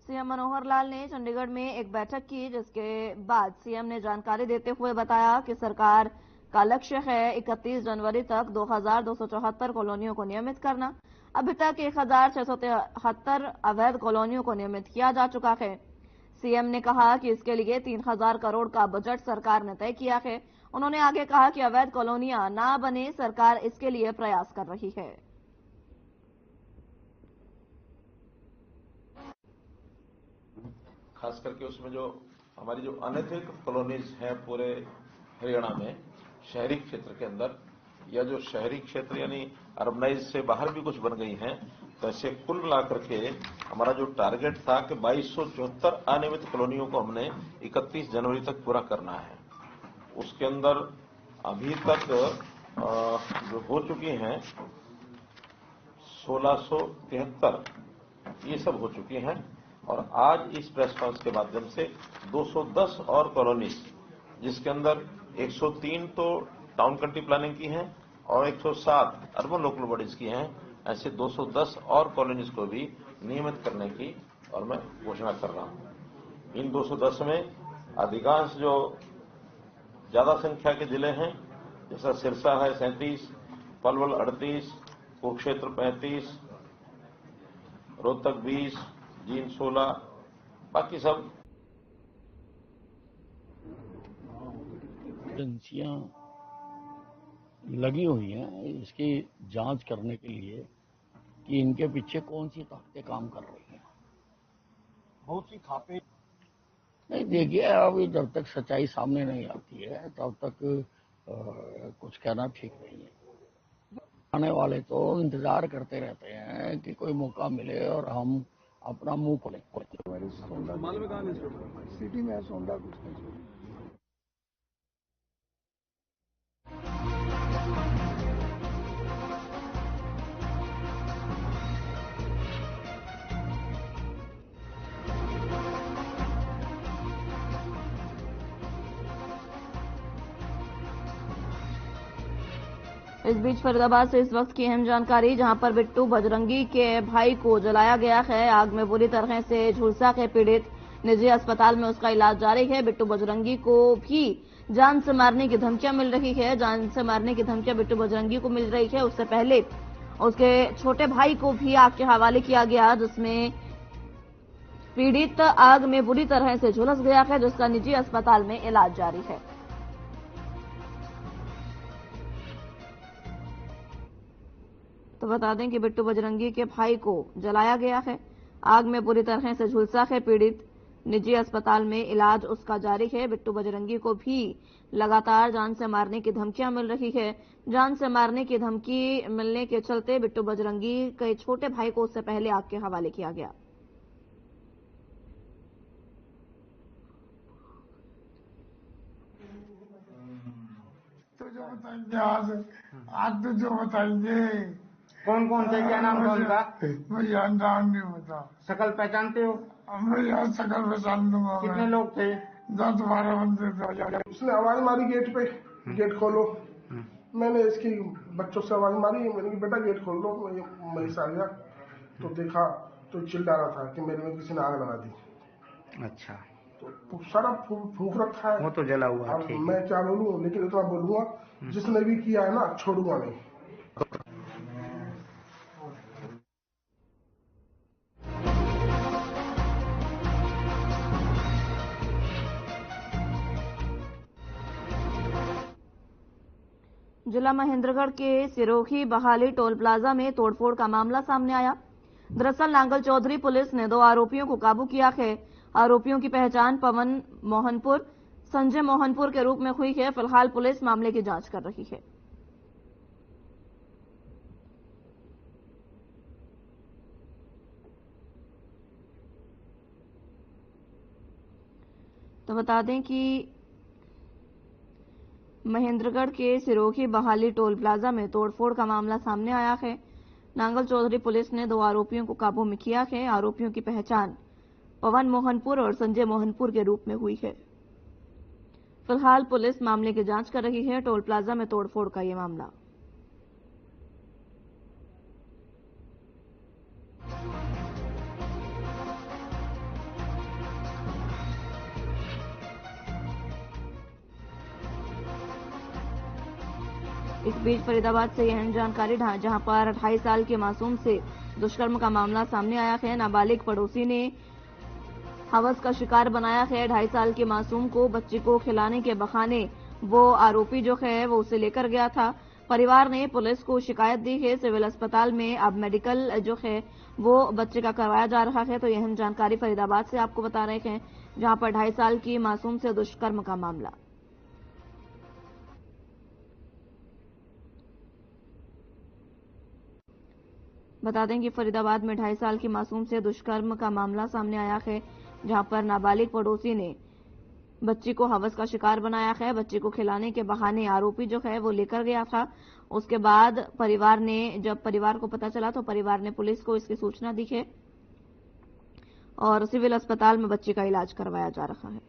CM Manohar Lal ने चंडीगढ़ में एक बैठक की, जिसके बाद सीएम ने जानकारी देते हुए बताया कि सरकार का लक्ष्य है 31 जनवरी तक 2274 कॉलोनियों को नियमित करना। अभी तक 1673 अवैध कॉलोनियों को नियमित किया जा चुका है। सीएम ने कहा कि इसके लिए 3000 करोड़ का बजट सरकार ने तय किया है। उन्होंने आगे कहा कि अवैध कॉलोनियां ना बने, सरकार इसके लिए प्रयास कर रही है। खास करके उसमें जो हमारी जो अनैतिक कॉलोनीज हैं पूरे हरियाणा में, शहरी क्षेत्र के अंदर या जो शहरी क्षेत्र यानी अर्बनाइज से बाहर भी कुछ बन गई हैं, तो ऐसे कुल मिलाकर के हमारा जो टारगेट था कि 2274 अनियमित कॉलोनियों को हमने 31 जनवरी तक पूरा करना है। उसके अंदर अभी तक जो हो चुकी हैं 1673 ये सब हो चुकी हैं, और आज इस प्रेस कॉन्फ्रेंस के माध्यम से 210 और कॉलोनीज, जिसके अंदर 103 तो टाउन कंट्री प्लानिंग की हैं और 107 अर्बन लोकल बॉडीज की हैं, ऐसे 210 और कॉलोनीज को भी नियमित करने की और मैं घोषणा कर रहा हूं। इन 210 में अधिकांश जो ज्यादा संख्या के जिले हैं, जैसा सिरसा है 37, पलवल 38, कुरुक्षेत्र 35, रोहतक 20, जींद 16, बाकी सब एजेंसियां लगी हुई हैं इसकी जांच करने के लिए कि इनके पीछे कौन सी ताकतें काम कर रही हैं। बहुत सी खापे नहीं, देखिए, अभी जब तक सच्चाई सामने नहीं आती है तब तक कुछ कहना ठीक नहीं है। आने वाले तो इंतजार करते रहते हैं कि कोई मौका मिले और हम अपना मुंह खोलें। सिटी में सोंडा कुछ नहीं। इस बीच फरीदाबाद से इस वक्त की अहम जानकारी, जहां पर बिट्टू बजरंगी के भाई को जलाया गया है। आग में बुरी तरह से झुलसा के पीड़ित निजी अस्पताल में उसका इलाज जारी है। बिट्टू बजरंगी को भी जान से मारने की धमकियां मिल रही है। जान से मारने की धमकियां बिट्टू बजरंगी को मिल रही है। उससे पहले उसके छोटे भाई को भी आग के हवाले किया गया, जिसमें पीड़ित आग में बुरी तरह से झुलस गया है, जिसका निजी अस्पताल में इलाज जारी है। तो बता दें कि बिट्टू बजरंगी के भाई को जलाया गया है। आग में बुरी तरह से झुलसा है पीड़ित, निजी अस्पताल में इलाज उसका जारी है। बिट्टू बजरंगी को भी लगातार जान से मारने की धमकियां मिल रही है। जान से मारने की धमकी मिलने के चलते बिट्टू बजरंगी के छोटे भाई को उससे पहले आग के हवाले किया गया। तो जो बताएंगे आज तो जो बताएंगे कौन कौन थे, क्या नाम था उनका? भैया नाम नहीं बता। शकल पहचानते हो? भैया शकल पहचान दूंगा। कितने लोग थे? 10-12 बंदे थे। उसने आवाज मारी गेट पे, गेट खोलो। मैंने इसकी बच्चों से आवाज मारी, मैंने कहा बेटा गेट खोल लो। मैं आ गया तो देखा तो चिल्ला रहा था कि मेरे में किसी ने आग लगा दी। अच्छा, तो सारा फूंक रखा है, वो तो जला हुआ है। अब मैं क्या बोलूं, लेकिन इतना बोलूंगा जिसने भी किया है ना छोड़ूंगा नहीं। जिला महेंद्रगढ़ के सिरोही बहाली टोल प्लाजा में तोड़फोड़ का मामला सामने आया। दरअसल नांगल चौधरी पुलिस ने 2 आरोपियों को काबू किया है। आरोपियों की पहचान पवन मोहनपुर, संजय मोहनपुर के रूप में हुई है। फिलहाल पुलिस मामले की जांच कर रही है। तो बता दें कि महेंद्रगढ़ के सिरोही बहाली टोल प्लाजा में तोड़फोड़ का मामला सामने आया है। नांगल चौधरी पुलिस ने 2 आरोपियों को काबू में किया है। आरोपियों की पहचान पवन मोहनपुर और संजय मोहनपुर के रूप में हुई है। फिलहाल पुलिस मामले की जांच कर रही है। टोल प्लाजा में तोड़फोड़ का यह मामला। इस बीच फरीदाबाद से यह अहम जानकारी जहां पर 2.5 साल के मासूम से दुष्कर्म का मामला सामने आया है। नाबालिग पड़ोसी ने हवस का शिकार बनाया है। 2.5 साल के मासूम को बच्ची को खिलाने के बहाने वो आरोपी जो है वो उसे लेकर गया था। परिवार ने पुलिस को शिकायत दी है। सिविल अस्पताल में अब मेडिकल जो है वो बच्चे का करवाया जा रहा है। तो यह अहम जानकारी फरीदाबाद से आपको बता रहे हैं, जहां पर 2.5 साल की मासूम से दुष्कर्म का मामला। बता दें कि फरीदाबाद में 2.5 साल की मासूम से दुष्कर्म का मामला सामने आया है, जहां पर नाबालिग पड़ोसी ने बच्ची को हवस का शिकार बनाया है। बच्ची को खिलाने के बहाने आरोपी जो है वो लेकर गया था। उसके बाद जब परिवार को पता चला तो परिवार ने पुलिस को इसकी सूचना दी है और सिविल अस्पताल में बच्ची का इलाज करवाया जा रहा है।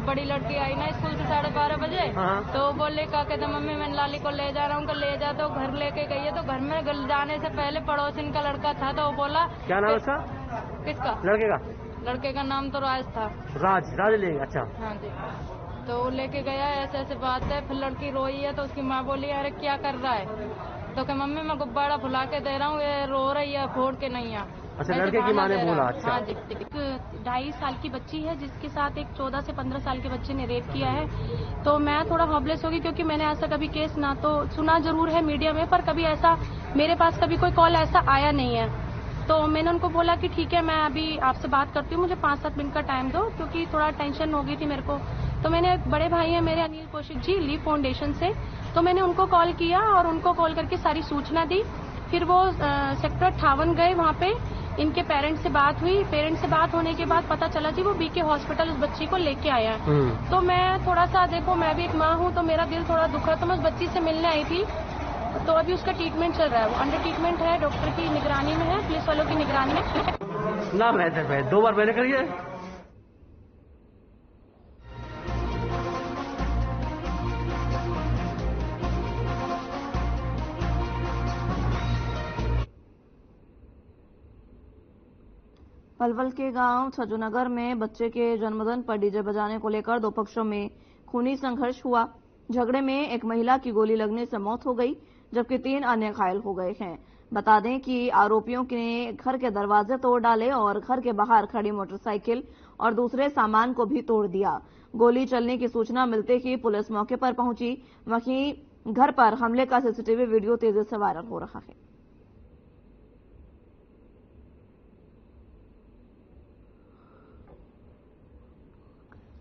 बड़ी लड़की आई ना स्कूल से 12:30 बजे, तो बोले क्या कहते मम्मी मैं लाली को ले जा रहा हूँ, ले जा। तो घर लेके गई है, तो घर में जाने से पहले पड़ोसिन का लड़का था, तो वो बोला क्या नाम है उसका? किसका? लड़के का नाम तो राज था। राज लेंगे? अच्छा, हाँ जी। तो वो लेके गया, ऐसे ऐसे बात है। फिर लड़की रोई है, तो उसकी माँ बोली अरे क्या कर रहा है? तो क्या मम्मी मैं गुब्बारा फुला के दे रहा हूँ, ये रो रही है, फोड़ के नहीं है। अच्छा, लड़के की माँ ने बोला? अच्छा। हाँ जी। 2.5 साल की बच्ची है जिसके साथ एक 14 से 15 साल के बच्चे ने रेप किया है। तो मैं थोड़ा हॉपलेस होगी, क्योंकि मैंने ऐसा कभी केस ना तो सुना जरूर है मीडिया में, पर कभी ऐसा मेरे पास कभी कोई कॉल ऐसा आया नहीं है। तो मैंने उनको बोला कि ठीक है, मैं अभी आपसे बात करती हूँ, मुझे 5-7 मिनट का टाइम दो, क्योंकि थोड़ा टेंशन हो गई थी मेरे को। तो मैंने एक बड़े भाई है मेरे अनिल कौशिक जी, लीव फाउंडेशन से, तो मैंने उनको कॉल किया और उनको कॉल करके सारी सूचना दी। फिर वो सेक्टर 58 गए, वहाँ पे इनके पेरेंट्स से बात हुई। पेरेंट्स से बात होने के बाद पता चला जी वो बीके हॉस्पिटल उस बच्ची को लेके आया है। तो मैं थोड़ा सा, देखो मैं भी एक माँ हूँ, तो मेरा दिल थोड़ा दुखा, तो मैं उस बच्ची से मिलने आई थी। तो अभी उसका ट्रीटमेंट चल रहा है, वो अंडर ट्रीटमेंट है, डॉक्टर की निगरानी में है, पुलिस वालों की निगरानी में। नाम है 2 बार पहले करिए। पलवल के गांव छजुनगर में बच्चे के जन्मदिन पर डीजे बजाने को लेकर 2 पक्षों में खूनी संघर्ष हुआ। झगड़े में एक महिला की गोली लगने से मौत हो गई, जबकि 3 अन्य घायल हो गए हैं। बता दें कि आरोपियों ने घर के दरवाजे तोड़ डाले और घर के बाहर खड़ी मोटरसाइकिल और दूसरे सामान को भी तोड़ दिया। गोली चलने की सूचना मिलते ही पुलिस मौके पर पहुंची। वहीं घर पर हमले का सीसीटीवी वीडियो तेजी से वायरल हो रहा है।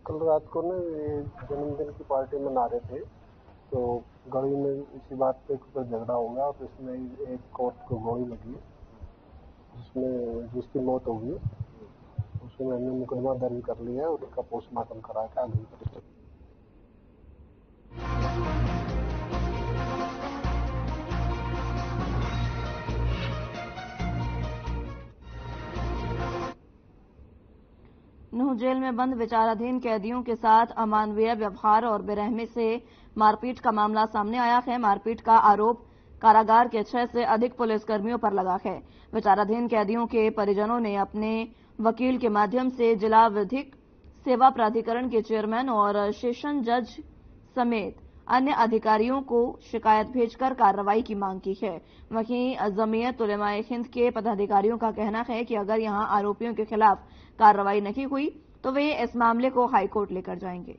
कल रात को ना जन्मदिन की पार्टी मना रहे थे, तो गली में इसी बात पे कुछ झगड़ा हो गया और इसमें एक औरत को गोली लगी, जिसकी मौत हो गई। उसमें हमने मुकदमा दर्ज कर लिया है और उसका पोस्टमार्टम करा के आगे। नूंह जेल में बंद विचाराधीन कैदियों के साथ अमानवीय व्यवहार और बेरहमी से मारपीट का मामला सामने आया है। मारपीट का आरोप कारागार के 6 से अधिक पुलिसकर्मियों पर लगा है। विचाराधीन कैदियों के परिजनों ने अपने वकील के माध्यम से जिला विधिक सेवा प्राधिकरण के चेयरमैन और सेशन जज समेत अन्य अधिकारियों को शिकायत भेजकर कार्रवाई की मांग की है। वहीं जमीयत उलेमाए हिंद के पदाधिकारियों का कहना है कि अगर यहां आरोपियों के खिलाफ कार्रवाई नहीं हुई तो वे इस मामले को हाईकोर्ट लेकर जाएंगे।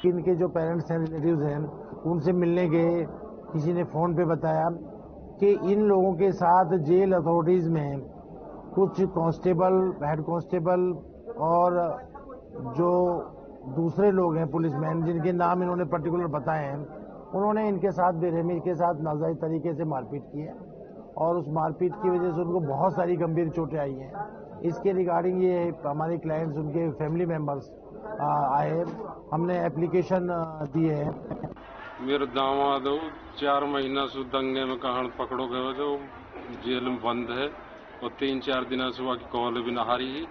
इनके जो पेरेंट्स हैं, रिलेटिव्स हैं, उनसे मिलने गए। किसी ने फोन पे बताया कि इन लोगों के साथ जेल अथॉरिटीज में कुछ कांस्टेबल, हेड कांस्टेबल और जो दूसरे लोग हैं पुलिसमैन, जिनके नाम इन्होंने पर्टिकुलर बताए हैं, उन्होंने इनके साथ बेरहमी के साथ नाजायज तरीके से मारपीट की है और उस मारपीट की वजह से उनको बहुत सारी गंभीर चोटें आई हैं। इसके रिगार्डिंग ये हमारे क्लाइंट्स, उनके फैमिली मेंबर्स आए, हमने एप्लीकेशन दिए हैं। मेरे दामाद 4 महीना से दंगे में कहां पकड़ो गए, जो जेल में बंद है और 3-4 दिन से वहाँ की कॉल भी नहारी है।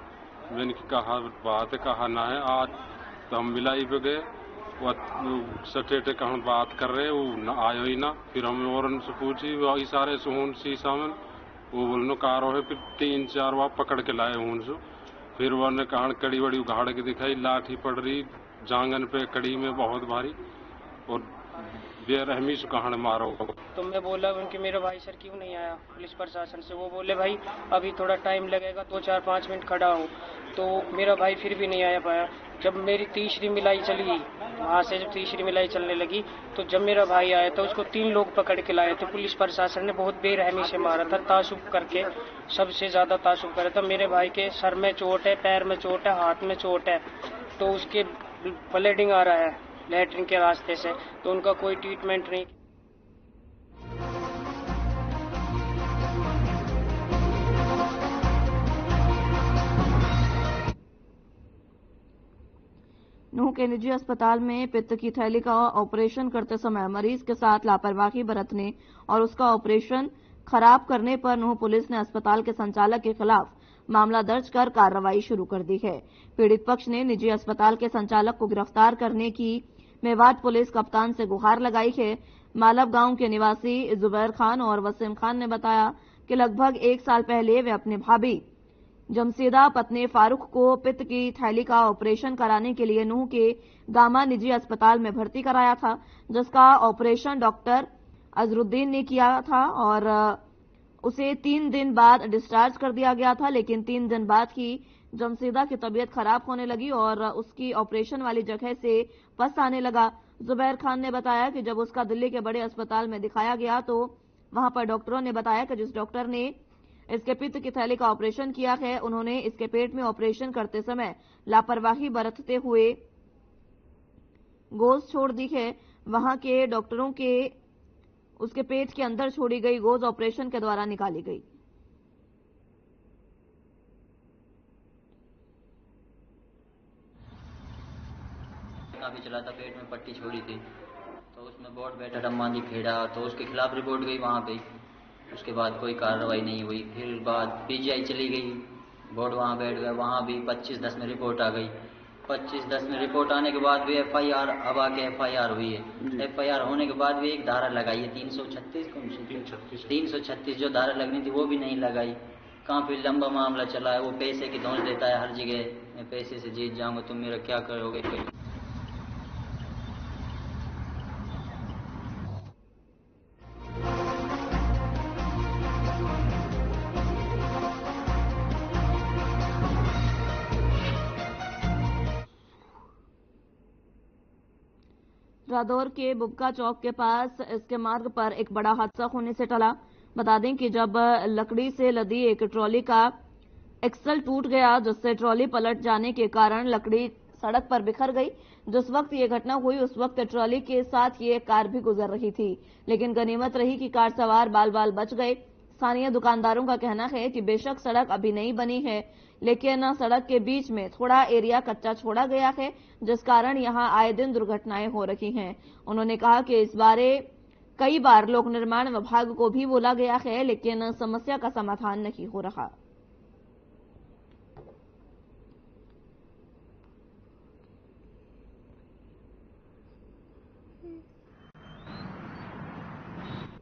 मैंने कहा बात है, कहा ना है। आज तो हम मिलाई पे गए वो सटेटे कहाँ बात कर रहे वो न आयो ही ना। फिर हम और उनसे पूछी वो इशारे से हूं शीशा में वो बोलनो कारो है। फिर 3-4 बार पकड़ के लाए हूं से। फिर वो ने कहा कड़ी बड़ी उघाड़ के दिखाई, लाठी पड़ रही जांगन पे कड़ी में बहुत भारी और बेरहमी से कहां मारो। तो मैं बोला उनके मेरा भाई सर क्यों नहीं आया पुलिस प्रशासन से। वो बोले भाई अभी थोड़ा टाइम लगेगा, 2-4-5 मिनट खड़ा हूँ। तो मेरा भाई फिर भी नहीं आया पाया। जब मेरी तीसरी मिलाई चली, वहाँ से जब तीसरी मिलाई चलने लगी तो जब मेरा भाई आया तो उसको 3 लोग पकड़ के लाए थे। पुलिस प्रशासन ने बहुत बेरहमी से मारा था, तासुब करके, सबसे ज्यादा तासुब करा था। मेरे भाई के सर में चोट है, पैर में चोट है, हाथ में चोट है, तो उसके ब्लीडिंग आ रहा है लैट्रिन के रास्ते से, तो उनका कोई ट्रीटमेंट नहीं। नूंह के निजी अस्पताल में पित्त की थैली का ऑपरेशन करते समय मरीज के साथ लापरवाही बरतने और उसका ऑपरेशन खराब करने पर नूंह पुलिस ने अस्पताल के संचालक के खिलाफ मामला दर्ज कर कार्रवाई शुरू कर दी है। पीड़ित पक्ष ने निजी अस्पताल के संचालक को गिरफ्तार करने की मेवात पुलिस कप्तान से गुहार लगाई है। मालब गांव के निवासी जुबैर खान और वसीम खान ने बताया कि लगभग 1 साल पहले वे अपने भाभी जमशेदा पत्नी फारूक को पित्त की थैली का ऑपरेशन कराने के लिए नूंह के गामा निजी अस्पताल में भर्ती कराया था, जिसका ऑपरेशन डॉक्टर अजरुद्दीन ने किया था और उसे 3 दिन बाद डिस्चार्ज कर दिया गया था। लेकिन 3 दिन बाद ही जमशेदा की तबीयत खराब होने लगी और उसकी ऑपरेशन वाली जगह से पस आने लगा। जुबैर खान ने बताया कि जब उसका दिल्ली के बड़े अस्पताल में दिखाया गया तो वहां पर डॉक्टरों ने बताया कि जिस डॉक्टर ने इसके पित्त की थैली का ऑपरेशन किया है, उन्होंने इसके पेट में ऑपरेशन करते समय लापरवाही बरतते हुए गोज छोड़ दी है। वहां के डॉक्टरों के उसके पेट के अंदर छोड़ी गई गोज ऑपरेशन के द्वारा निकाली गई। काफी चला था, पेट में पट्टी छोड़ी थी तो उसमें बोर्ड बैठा रम्मानी खेड़ा, तो उसके खिलाफ रिपोर्ट गई वहां पे। उसके बाद कोई कार्रवाई नहीं हुई। फिर बाद पीजीआई चली गई, बोर्ड वहां बैठ गया, वहां भी 25/10 में रिपोर्ट आ गई। 25/10 में रिपोर्ट आने के बाद भी एफआईआर अब आके एफआईआर हुई है। एफआईआर होने के बाद भी एक धारा लगाई है 336 जो धारा लगनी थी वो भी नहीं लगाई। काफी लंबा मामला चला है। वो पैसे की धौंस देता है हर जगह, मैं पैसे से जीत जाऊंगा, तुम मेरा क्या करोगे। रादौर के बुबका चौक के पास इसके मार्ग पर एक बड़ा हादसा होने से टला। बता दें कि जब लकड़ी से लदी एक ट्रॉली का एक्सल टूट गया, जिससे ट्रॉली पलट जाने के कारण लकड़ी सड़क पर बिखर गई। जिस वक्त ये घटना हुई उस वक्त ट्रॉली के साथ ये कार भी गुजर रही थी, लेकिन गनीमत रही कि कार सवार बाल बाल बच गए। स्थानीय दुकानदारों का कहना है कि बेशक सड़क अभी नहीं बनी है, लेकिन सड़क के बीच में थोड़ा एरिया कच्चा छोड़ा गया है, जिस कारण यहां आए दिन दुर्घटनाएं हो रही हैं। उन्होंने कहा कि इस बारे कई बार लोक निर्माण विभाग को भी बोला गया है, लेकिन समस्या का समाधान नहीं हो रहा।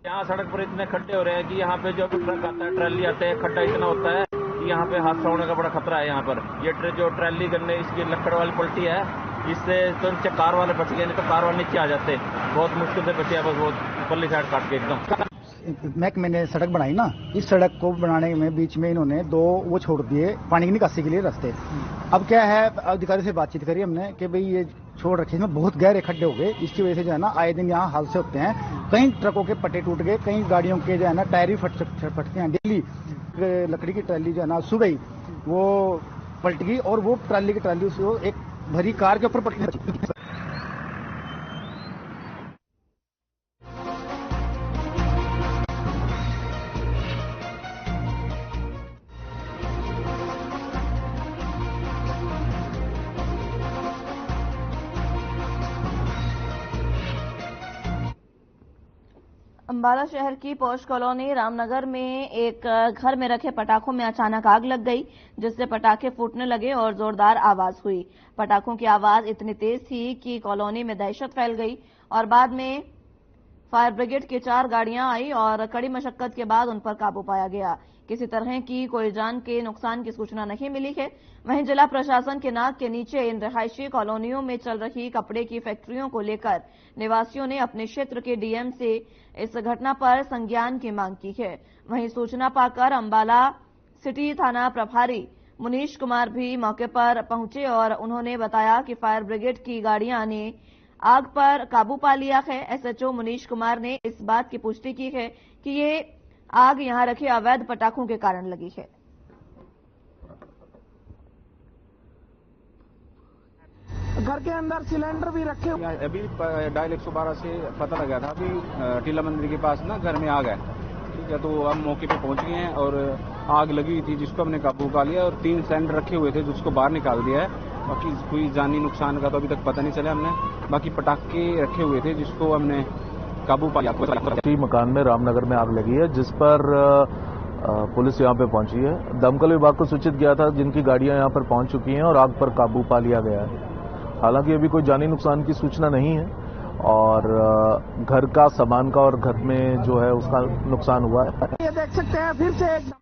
यहाँ सड़क पर इतने खड्डे हो रहे हैं कि यहाँ पे जो ट्रक आता है, ट्रैली आते हैं, खड्डा इतना होता है कि यहाँ पे हादसा होने का बड़ा खतरा है। यहाँ पर ये जो ट्रैली करने इसकी लकड़ वाली पलटी है, इससे तो नीचे कार वाले बच गए, नहीं तो कार वाले नीचे आ जाते। बहुत मुश्किल से बचे, बस बहुत पल्ली साइड काट के एकदम। महकमे ने सड़क बनाई ना, इस सड़क को बनाने में बीच में इन्होंने 2 वो छोड़ दिए पानी की निकासी के लिए रास्ते। अब क्या है, अधिकारी से बातचीत करी हमने कि भाई ये छोड़ रखे, इसमें बहुत गहरे खड्डे हो गए, इसकी वजह से जो है ना आए दिन यहाँ हादसे होते हैं। कई ट्रकों के पट्टे टूट गए, कई गाड़ियों के जो है ना टायर भी फटते हैं। डेली लकड़ी की ट्राली जो है ना सुबह वो पलट गई और वो ट्राली की ट्राली उसको एक भरी कार के ऊपर पलट गई। अंबाला शहर की पौष कॉलोनी रामनगर में एक घर में रखे पटाखों में अचानक आग लग गई, जिससे पटाखे फूटने लगे और जोरदार आवाज हुई। पटाखों की आवाज इतनी तेज थी कि कॉलोनी में दहशत फैल गई और बाद में फायर ब्रिगेड की 4 गाड़ियां आई और कड़ी मशक्कत के बाद उन पर काबू पाया गया। किसी तरह की कोई जान के नुकसान की सूचना नहीं मिली है। वहीं जिला प्रशासन के नाक के नीचे इन रिहायशी कॉलोनियों में चल रही कपड़े की फैक्ट्रियों को लेकर निवासियों ने अपने क्षेत्र के डीएम से इस घटना पर संज्ञान की मांग की है। वहीं सूचना पाकर अंबाला सिटी थाना प्रभारी मुनीश कुमार भी मौके पर पहुंचे और उन्होंने बताया कि फायर ब्रिगेड की गाड़ियां ने आग पर काबू पा लिया है। एसएचओ मुनीश कुमार ने इस बात की पुष्टि की है कि ये आग यहां रखे अवैध पटाखों के कारण लगी है। घर के अंदर सिलेंडर भी रखे हुए। अभी डायल 112 से पता लगा था कि टीला मंदिर के पास ना घर में आग है। ठीक है, तो हम मौके पे पहुंच गए हैं और आग लगी हुई थी जिसको हमने काबू पा लिया और 3 सिलेंडर रखे हुए थे जिसको बाहर निकाल दिया है। बाकी कोई जानी नुकसान का तो अभी तक पता नहीं चला हमने। बाकी पटाखे रखे हुए थे जिसको हमने काबू पा लिया। मकान में रामनगर में आग लगी है जिस पर पुलिस यहां पे पहुंची है। दमकल विभाग को सूचित किया था जिनकी गाड़ियां यहां पर पहुंच चुकी हैं और आग पर काबू पा लिया गया है। हालांकि अभी कोई जानी नुकसान की सूचना नहीं है और घर का सामान का और घर में जो है उसका नुकसान हुआ है। ये देख सकते हैं फिर से एक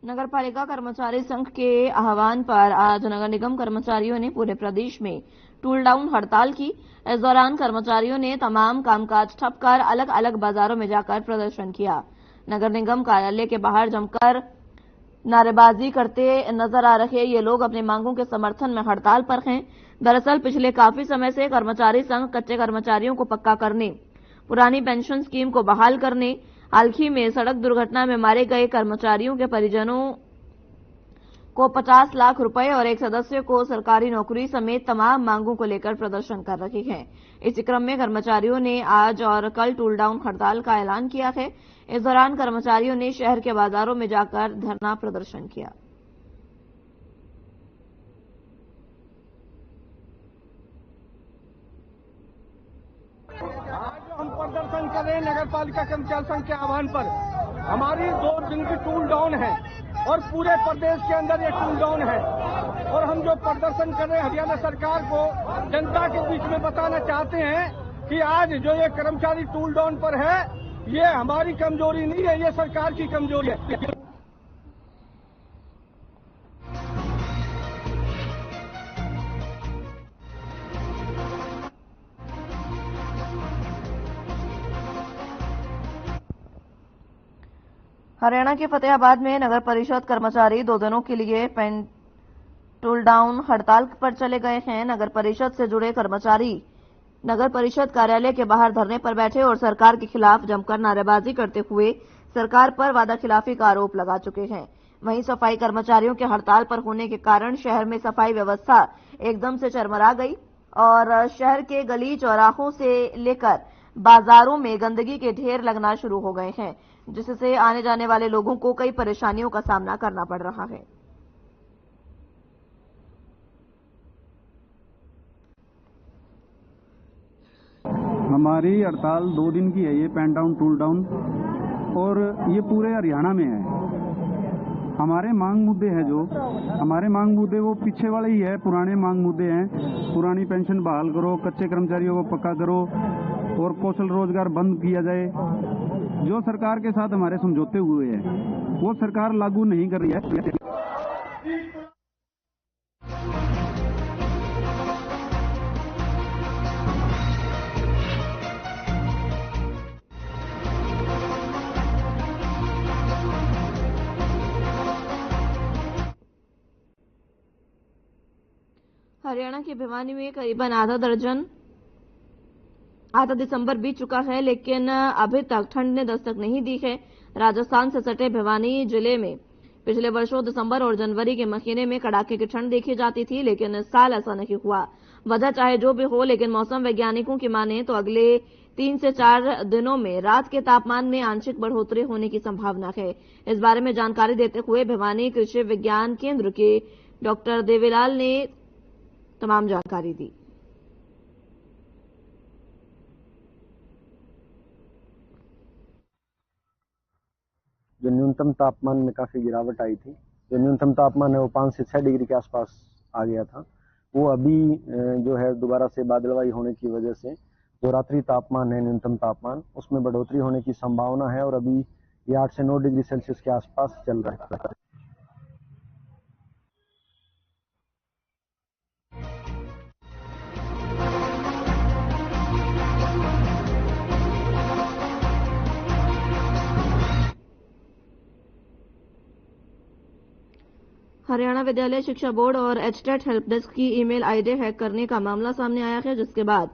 नगरपालिका कर्मचारी संघ के आह्वान पर आज नगर निगम कर्मचारियों ने पूरे प्रदेश में टूल डाउन हड़ताल की। इस दौरान कर्मचारियों ने तमाम कामकाज ठप कर अलग अलग बाजारों में जाकर प्रदर्शन किया। नगर निगम कार्यालय के बाहर जमकर नारेबाजी करते नजर आ रहे ये लोग अपनी मांगों के समर्थन में हड़ताल पर हैं। दरअसल पिछले काफी समय से कर्मचारी संघ कच्चे कर्मचारियों को पक्का करने, पुरानी पेंशन स्कीम को बहाल करने, हाल ही में सड़क दुर्घटना में मारे गए कर्मचारियों के परिजनों को 50 लाख रुपए और एक सदस्य को सरकारी नौकरी समेत तमाम मांगों को लेकर प्रदर्शन कर रहे हैं। इसी क्रम में कर्मचारियों ने आज और कल टूल डाउन हड़ताल का ऐलान किया है। इस दौरान कर्मचारियों ने शहर के बाजारों में जाकर धरना प्रदर्शन किया। हम प्रदर्शन कर रहे हैं नगर पालिका कर्मचारी संघ के आह्वान पर। हमारी 2 दिन की टूल डाउन है और पूरे प्रदेश के अंदर ये टूल डाउन है और हम जो प्रदर्शन कर रहे हैं हरियाणा सरकार को जनता के बीच में बताना चाहते हैं कि आज जो ये कर्मचारी टूल डाउन पर है ये हमारी कमजोरी नहीं है, ये सरकार की कमजोरी है। हरियाणा के फतेहाबाद में नगर परिषद कर्मचारी 2 दिनों के लिए टूल डाउन हड़ताल पर चले गए हैं। नगर परिषद से जुड़े कर्मचारी नगर परिषद कार्यालय के बाहर धरने पर बैठे और सरकार के खिलाफ जमकर नारेबाजी करते हुए सरकार पर वादाखिलाफी का आरोप लगा चुके हैं। वहीं सफाई कर्मचारियों के हड़ताल पर होने के कारण शहर में सफाई व्यवस्था एकदम से चरमरा गई और शहर के गली चौराहों से लेकर बाजारों में गंदगी के ढेर लगना शुरू हो गए हैं, जिससे आने जाने वाले लोगों को कई परेशानियों का सामना करना पड़ रहा है। हमारी हड़ताल 2 दिन की है, ये पेन डाउन टूल डाउन, और ये पूरे हरियाणा में है। हमारे मांग मुद्दे हैं जो हमारे मांग मुद्दे वो पीछे वाले ही है, पुराने मांग मुद्दे हैं। पुरानी पेंशन बहाल करो, कच्चे कर्मचारियों को पक्का करो और कौशल रोजगार बंद किया जाए। जो सरकार के साथ हमारे समझौते हुए हैं वो सरकार लागू नहीं कर रही है। हरियाणा के भिवानी में करीबन आधा दिसंबर बीत चुका है, लेकिन अभी तक ठंड ने दस्तक नहीं दी है। राजस्थान से सटे भिवानी जिले में पिछले वर्षों दिसंबर और जनवरी के महीने में कड़ाके की ठंड देखी जाती थी, लेकिन इस साल ऐसा नहीं हुआ। वजह चाहे जो भी हो, लेकिन मौसम वैज्ञानिकों की माने तो अगले 3 से 4 दिनों में रात के तापमान में आंशिक बढ़ोतरी होने की संभावना है। इस बारे में जानकारी देते हुए भिवानी कृषि विज्ञान केंद्र के डॉक्टर देवीलाल ने तमाम जानकारी दी। जो न्यूनतम तापमान में काफी गिरावट आई थी, जो न्यूनतम तापमान है वो 5 से 6 डिग्री के आसपास आ गया था, वो अभी जो है दोबारा से बादलवाई होने की वजह से जो रात्रि तापमान है, न्यूनतम तापमान, उसमें बढ़ोतरी होने की संभावना है और अभी ये 8 से 9 डिग्री सेल्सियस के आसपास चल रहा है। हरियाणा विद्यालय शिक्षा बोर्ड और एचटेट हेल्प डेस्क की ईमेल आईडी हैक करने का मामला सामने आया है, जिसके बाद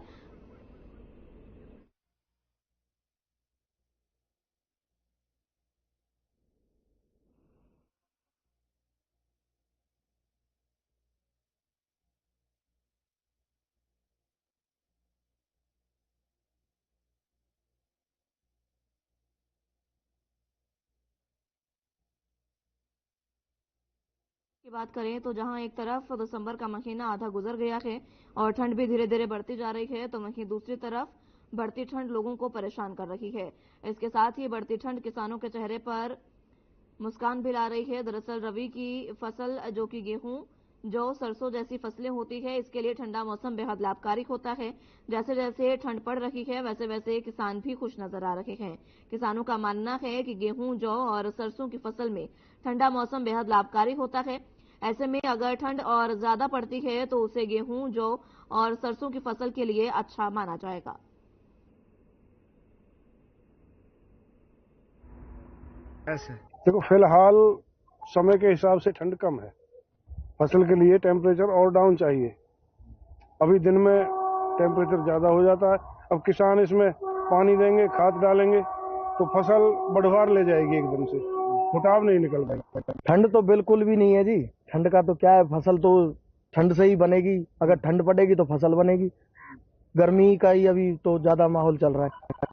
की बात करें तो जहां एक तरफ दिसंबर का महीना आधा गुजर गया है और ठंड भी धीरे धीरे बढ़ती जा रही है, तो वहीं दूसरी तरफ बढ़ती ठंड लोगों को परेशान कर रही है। इसके साथ ही बढ़ती ठंड किसानों के चेहरे पर मुस्कान भी ला रही है। दरअसल रबी की फसल जो कि गेहूं, जौ, सरसों जैसी फसलें होती है, इसके लिए ठंडा मौसम बेहद लाभकारी होता है। जैसे जैसे ठंड पड़ रही है वैसे वैसे किसान भी खुश नजर आ रहे हैं। किसानों का मानना है कि गेहूं, जौ और सरसों की फसल में ठंडा मौसम बेहद लाभकारी होता है। ऐसे में अगर ठंड और ज्यादा पड़ती है तो उसे गेहूं, जौ और सरसों की फसल के लिए अच्छा माना जाएगा। देखो, फिलहाल समय के हिसाब से ठंड कम है, फसल के लिए टेम्परेचर और डाउन चाहिए। अभी दिन में टेम्परेचर ज्यादा हो जाता है। अब किसान इसमें पानी देंगे, खाद डालेंगे तो फसल बढ़वार ले जाएगी, एकदम से फुटाव नहीं निकल पाएगा। ठंड तो बिल्कुल भी नहीं है जी। ठंड का तो क्या है, फसल तो ठंड से ही बनेगी। अगर ठंड पड़ेगी तो फसल बनेगी। गर्मी का ही अभी तो ज्यादा माहौल चल रहा है।